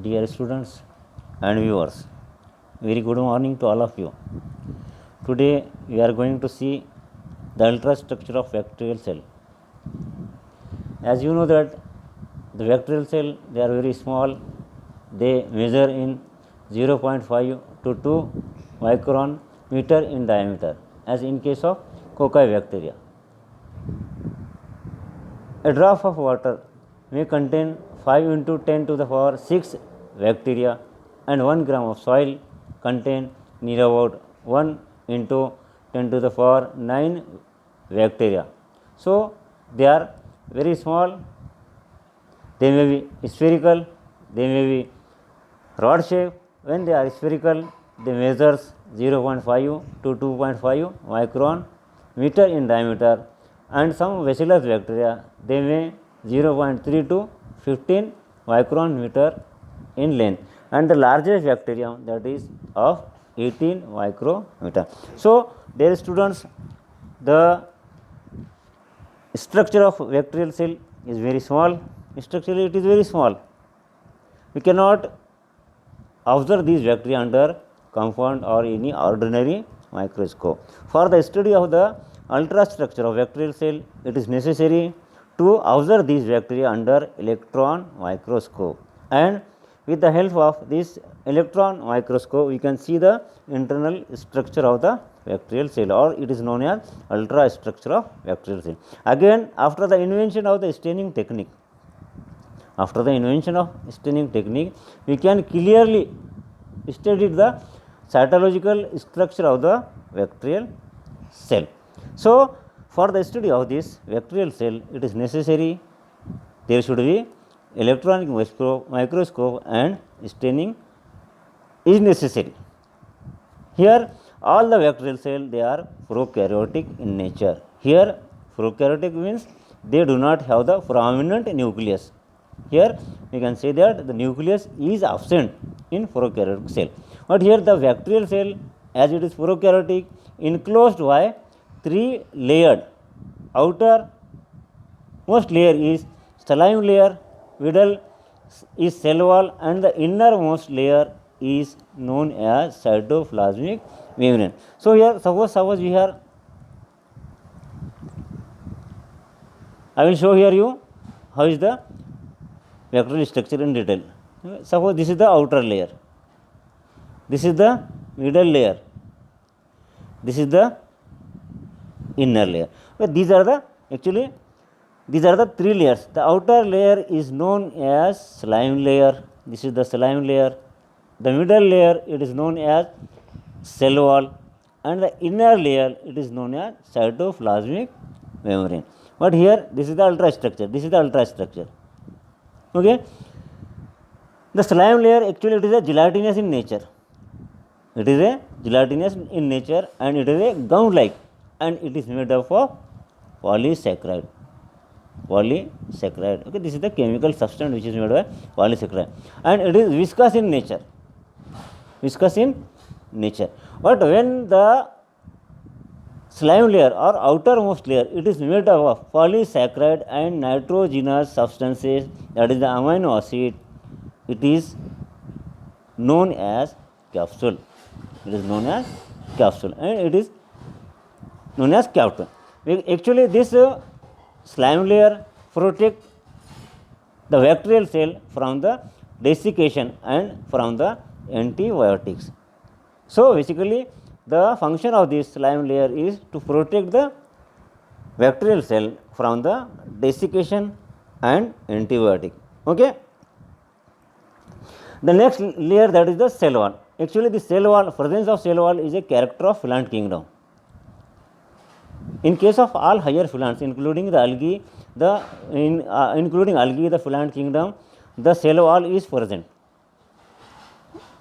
Dear students and viewers, very good morning to all of you. Today we are going to see the ultrastructure of bacterial cell. As you know that the bacterial cell, they are very small, they measure in 0.5 to 2 micron meter in diameter, as in case of cocci bacteria. A drop of water may contain 5 into 10 to the power 6 bacteria, and 1 gram of soil contain near about 1 into 10 to the power 9 bacteria. So, they are very small, they may be spherical, they may be rod shape. When they are spherical, they measures 0.5 to 2.5 micron meter in diameter, and some bacillus bacteria, they may 0.3 to 15 micron meter in length, and the largest bacterium, that is of 18 micrometer. So, dear students, the structure of bacterial cell is very small. Structurally it is very small. We cannot observe these bacteria under compound or any ordinary microscope. For the study of the ultrastructure of bacterial cell, it is necessary to observe these bacteria under electron microscope, and with the help of this electron microscope we can see the internal structure of the bacterial cell, or it is known as ultrastructure of bacterial cell. Again, after the invention of the staining technique, we can clearly study the cytological structure of the bacterial cell. So, for the study of this bacterial cell, it is necessary there should be electronic microscope and staining is necessary. Here all the bacterial cell, they are prokaryotic in nature. Here prokaryotic means they do not have the prominent nucleus. Here we can say that the nucleus is absent in prokaryotic cell, but here the bacterial cell, as it is prokaryotic, enclosed by 3 layered. Outer most layer is slime layer, middle is cell wall, and the innermost layer is known as cytoplasmic membrane. So, here suppose we are, I will show here you how is the bacterial structure in detail. Suppose this is the outer layer, this is the middle layer, this is the inner layer. But these are the these are the 3 layers. The outer layer is known as slime layer, this is the slime layer. The middle layer, it is known as cell wall, and the inner layer, it is known as cytoplasmic membrane. But here this is the ultrastructure, this is the ultrastructure. Okay. The slime layer, actually it is a gelatinous in nature. It is a gelatinous in nature, and it is a gum like, and it is made up of polysaccharide. Okay, this is the chemical substance which is made by polysaccharide, and it is viscous in nature. But when the slime layer or outermost layer, it is made up of polysaccharide and nitrogenous substances, that is the amino acid, it is known as capsule. And it is known as capsule. Actually, this slime layer protect the bacterial cell from the desiccation and from the antibiotics. So, basically the function of this slime layer is to protect the bacterial cell from the desiccation and antibiotic. Okay. The next layer, that is the cell wall. Actually, the cell wall, presence of cell wall is a character of plant kingdom. In case of all higher plants, including the algae, the plant kingdom, the cell wall is present.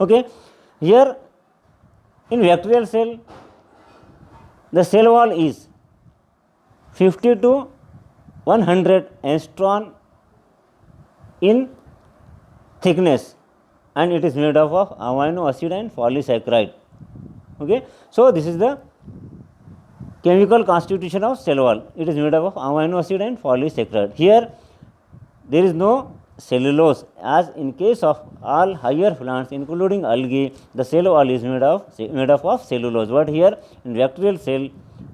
Okay. Here in bacterial cell, the cell wall is 50 to 100 angstrom in thickness, and it is made up of amino acid and polysaccharide. Okay. So, this is the chemical constitution of cell wall. It is made up of amino acid and polysaccharide. Here there is no cellulose. As in case of all higher plants including algae, the cell wall is made up of cellulose. But here in bacterial cell,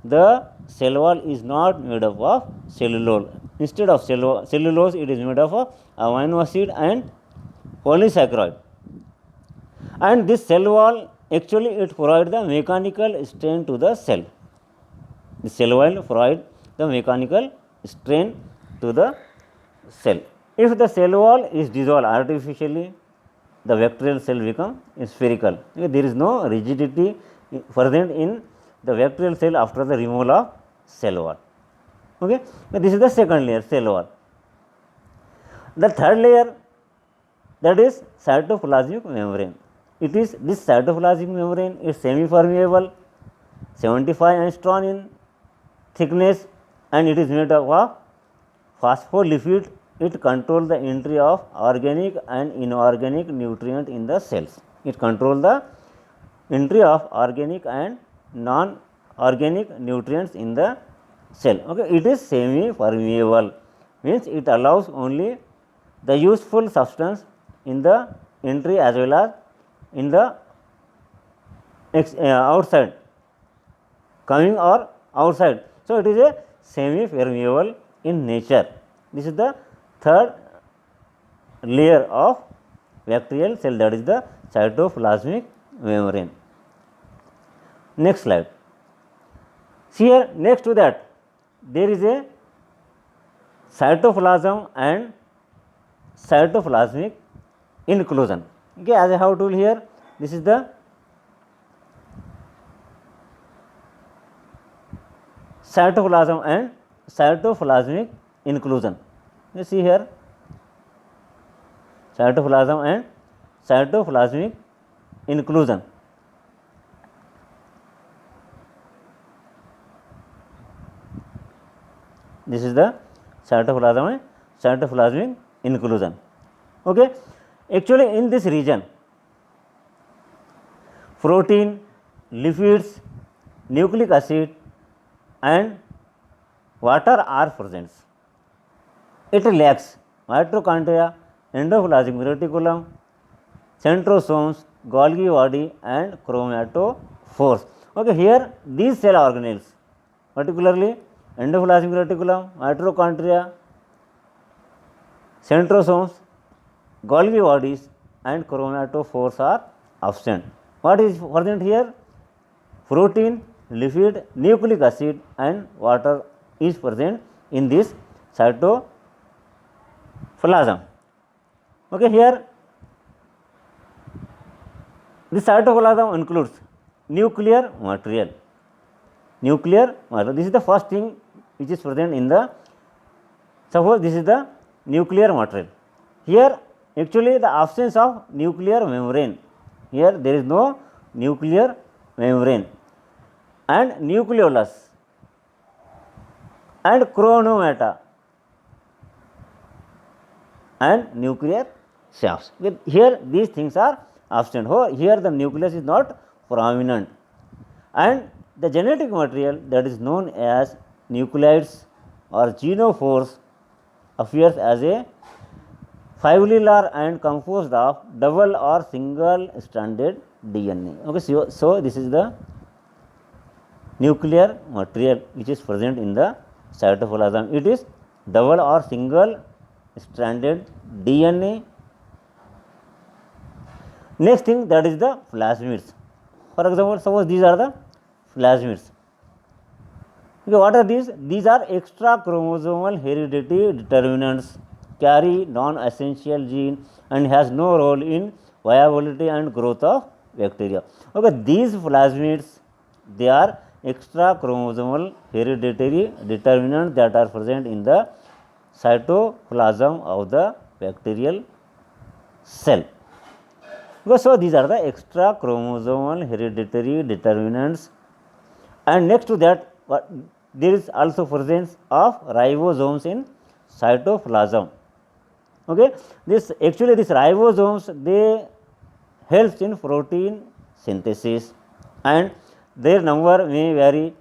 the cell wall is not made up of cellulose. Instead of cellulose, it is made up of amino acid and polysaccharide. And this cell wall actually it provides the mechanical strain to the cell. The cell wall provides the mechanical strain to the cell. If the cell wall is dissolved artificially, the bacterial cell becomes spherical. Okay, there is no rigidity present in the bacterial cell after the removal of cell wall. Okay, this is the second layer, cell wall. The third layer, that is cytoplasmic membrane. It is this cytoplasmic membrane is semi-permeable, 75 angstrom in thickness, and it is made up of phospholipid. It controls the entry of organic and inorganic nutrient in the cells. It controls the entry of organic and non-organic nutrients in the cell. Okay, it is semi-permeable, means it allows only the useful substance in the entry as well as in the outside, coming or outside. So, it is a semi-permeable in nature. This is the third layer of bacterial cell, that is the cytoplasmic membrane. Next slide. See here, next to that there is a cytoplasm and cytoplasmic inclusion. Okay, as I have told here, this is the cytoplasm and cytoplasmic inclusion. You see here, cytoplasm and cytoplasmic inclusion. This is the cytoplasm and cytoplasmic inclusion. Okay, actually in this region, protein, lipids, nucleic acid and water are present. It lacks mitochondria, endoplasmic reticulum, centrosomes, Golgi body and chromatophores. Okay, here these cell organelles, particularly endoplasmic reticulum, mitochondria, centrosomes, Golgi bodies and chromatophores are absent. What is present here? Protein, lipid, nucleic acid and water is present in this cytoplasm. Okay, here the cytoplasm includes nuclear material. This is the first thing which is present in the, suppose this is the nuclear material. Here actually the absence of nuclear membrane. Here there is no nuclear membrane and nucleolus and chronomata and nuclear shafts. Here these things are absent. Here the nucleus is not prominent, and the genetic material that is known as nucleids or genophores appears as a fibrillary and composed of double or single stranded DNA. Okay, so this is the nuclear material which is present in the cytoplasm. It is double or single stranded DNA. Next thing, that is the plasmids. For example, suppose these are the plasmids. Okay, what are these? These are extra chromosomal hereditary determinants, carry non-essential gene and has no role in viability and growth of bacteria. Okay, these plasmids, they are extra chromosomal hereditary determinants that are present in the cytoplasm of the bacterial cell. Okay, so these are the extra chromosomal hereditary determinants, and next to that there is also presence of ribosomes in cytoplasm. Okay, this ribosomes, they helps in protein synthesis and their number may vary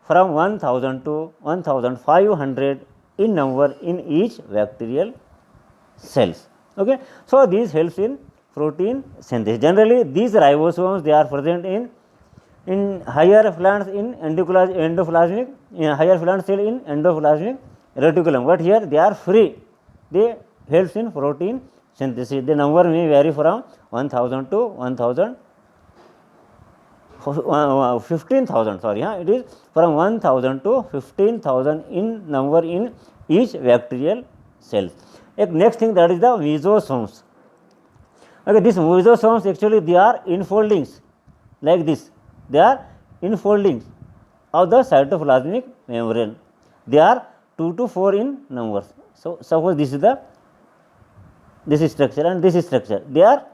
from 1000 to 1500 in number in each bacterial cells. Okay. So, these helps in protein synthesis. Generally, these ribosomes, they are present in higher plants in endoplasmic, in higher plant cell in endoplasmic reticulum, but here they are free. They helps in protein synthesis. The number may vary from 1000 to 15,000, sorry, it is from 1000 to 15,000 in number in each bacterial cell. Next thing, that is the mesosomes. Okay, these mesosomes actually they are infoldings like this. They are infoldings of the cytoplasmic membrane. They are 2 to 4 in numbers. So, suppose this is this structure and this structure. They are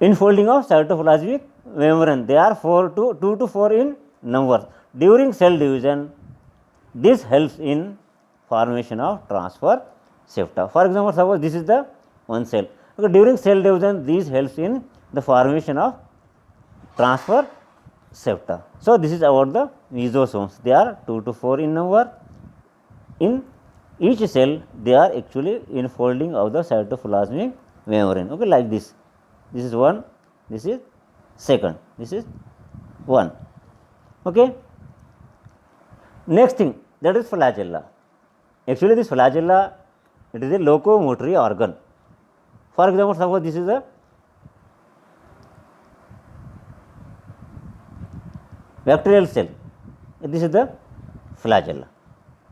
infolding of cytoplasmic membrane. They are 2 to 4 in numbers. During cell division, this helps in formation of transfer septa. For example, suppose this is the one cell. Okay, during cell division, this helps in the formation of transfer septa. So, this is about the mesosomes. They are 2 to 4 in number. In each cell, they are actually infolding of the cytoplasmic membrane. Okay, like this. This is one, this is second, this is one. Okay. Next thing, that is flagella. Actually, this flagella, it is a locomotory organ. For example, suppose this is a bacterial cell. This is the flagella.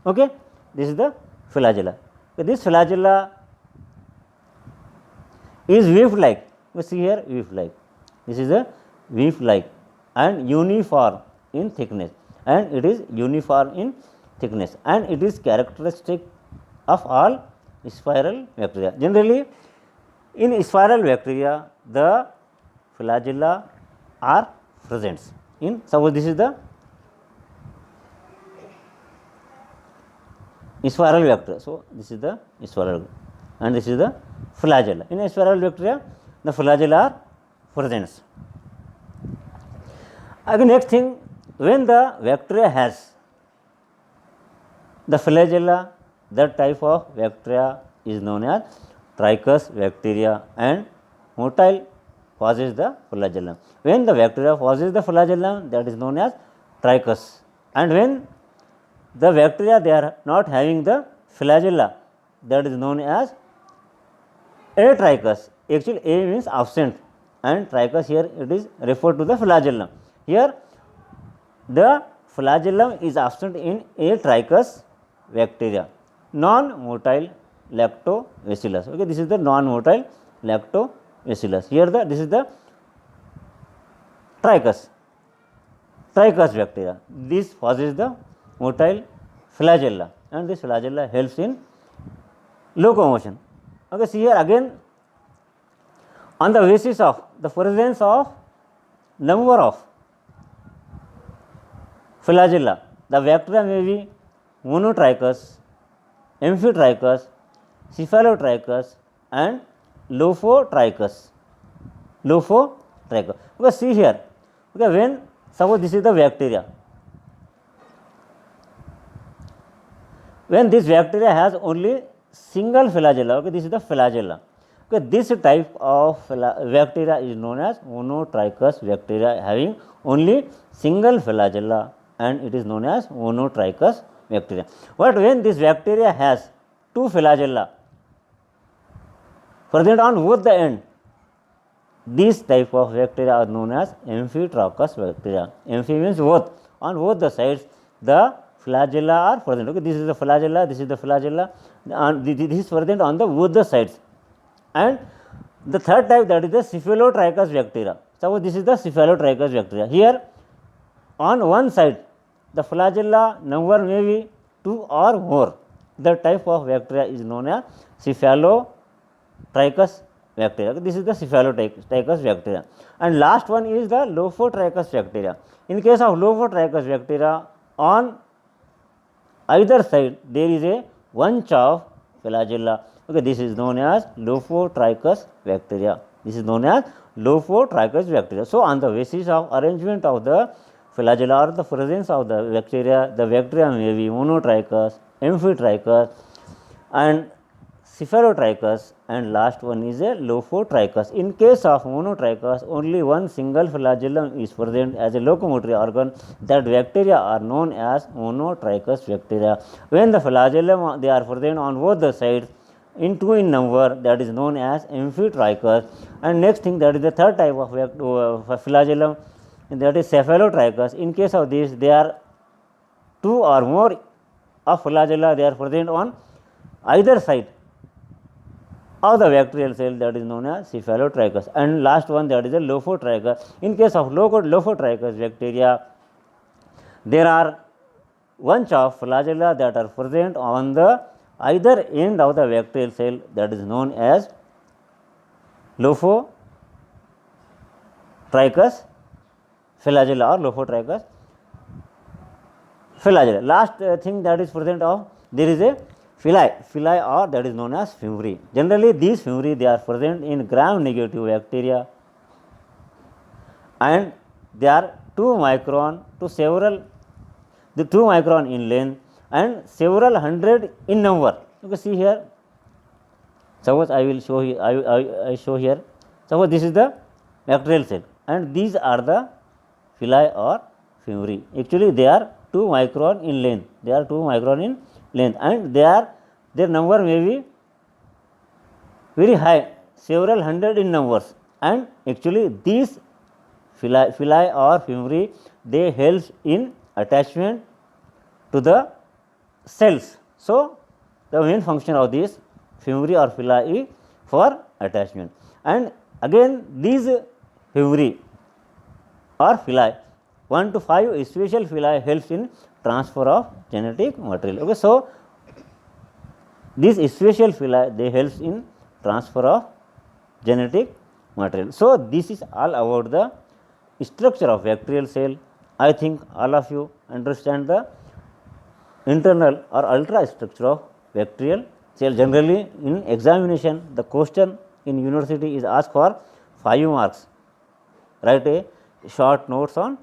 Okay, this is the flagella. This flagella is whip-like. We see here whip-like. This is a whip-like and uniform in thickness, and it is uniform in thickness, and it is characteristic of all spiral bacteria. Generally, in spiral bacteria, the flagella are present. In suppose this is the spiral bacteria. So, this is the spiral and this is the flagella. In spiral bacteria, the flagella are present. Again, next thing, when the bacteria has the flagella, that type of bacteria is known as trichus bacteria, and motile possess the flagellum. When the bacteria possess the flagellum, that is known as trichus, and when the bacteria they are not having the flagella, that is known as atrichus. Actually, A means absent and trichus here it is referred to the flagellum. Here the flagellum is absent in atrichus bacteria. Non-motile lactobacillus. Okay, this is the non-motile lactobacillus. Here this is the trichus bacteria. This possesses the motile flagella, and this flagella helps in locomotion. Okay, see here again, on the basis of the presence of number of flagella, the bacteria may be monotrichous, amphitrichous, cephalotrichous, and lophotrichous. Okay, see here. Okay, when suppose this is the bacteria, when this bacteria has only single flagella, okay, this is the flagella. Okay, this type of bacteria is known as monotrichous bacteria, having only single flagella, and it is known as monotrichous bacteria. But when this bacteria has two flagella present on both the end, these type of bacteria are known as amphitrichous bacteria. Amphi means both. On both the sides, the flagella are present. Okay, this is the flagella, this is the flagella, and this is present on the both the sides. And the third type, that is the cephalotrichous bacteria. Suppose this is the cephalotrichous bacteria. Here on one side, the flagella number may be 2 or more. The type of bacteria is known as cephalotrichous bacteria. This is the cephalotrichous bacteria. And last one is the lophotrichous bacteria. In case of lophotrichous bacteria, on either side there is a bunch of flagella. Okay, this is known as lophotrichous bacteria. This is known as lophotrichous bacteria. So, on the basis of arrangement of the flagella or the presence of the bacteria may be monotrichous, amphitrichous, and cephalotrichus, and last one is a lophotrichus. In case of monotrichus, only one single flagellum is present as a locomotory organ. That bacteria are known as monotrichus bacteria. When the flagellum they are present on both the sides, in two in number, that is known as amphitrichus. And next thing, that is the third type of flagellum, that is cephalotrichus. In case of this, they are two or more of flagella, they are present on either side of the bacterial cell, that is known as cephalotrichus. And last one, that is a lophotrichus. In case of lophotrichus bacteria, there are bunch of flagella that are present on the either end of the bacterial cell, that is known as lophotrichus flagella or lophotrichus flagella. Last thing that is present of, there is a villi or that is known as fimbriae. Generally these fimbriae, they are present in gram negative bacteria, and they are 2 micron to several, the 2 micron in length and several hundred in number. You can see here, suppose I will show here, I show here, suppose this is the bacterial cell and these are the villi or fimbriae. Actually they are 2 micron in length, they are 2 micron in length, and their number may be very high, several hundred in numbers, and actually these villi or fimbriae, they help in attachment to the cells. So the main function of this fimbriae or villi is for attachment. And again these fimbriae or villi, 1 to 5 special villi helps in transfer of genetic material. Okay, so these special villi, they helps in transfer of genetic material. So this is all about the structure of bacterial cell. I think all of you understand the internal or ultrastructure of bacterial cell. Generally in examination, the question in university is asked for 5 marks. Write a short notes on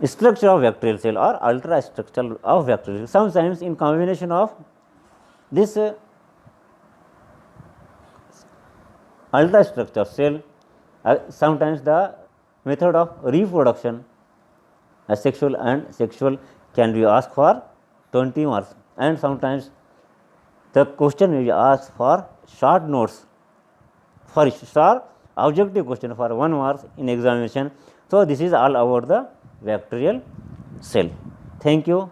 structure of bacterial cell or ultrastructure of bacterial cell. Sometimes in combination of this ultrastructure cell, sometimes the method of reproduction, asexual and sexual, can be asked for 20 marks, and sometimes the question may be asked for short notes, for short objective question for 1 mark in examination. So this is all about the bacterial cell. Thank you.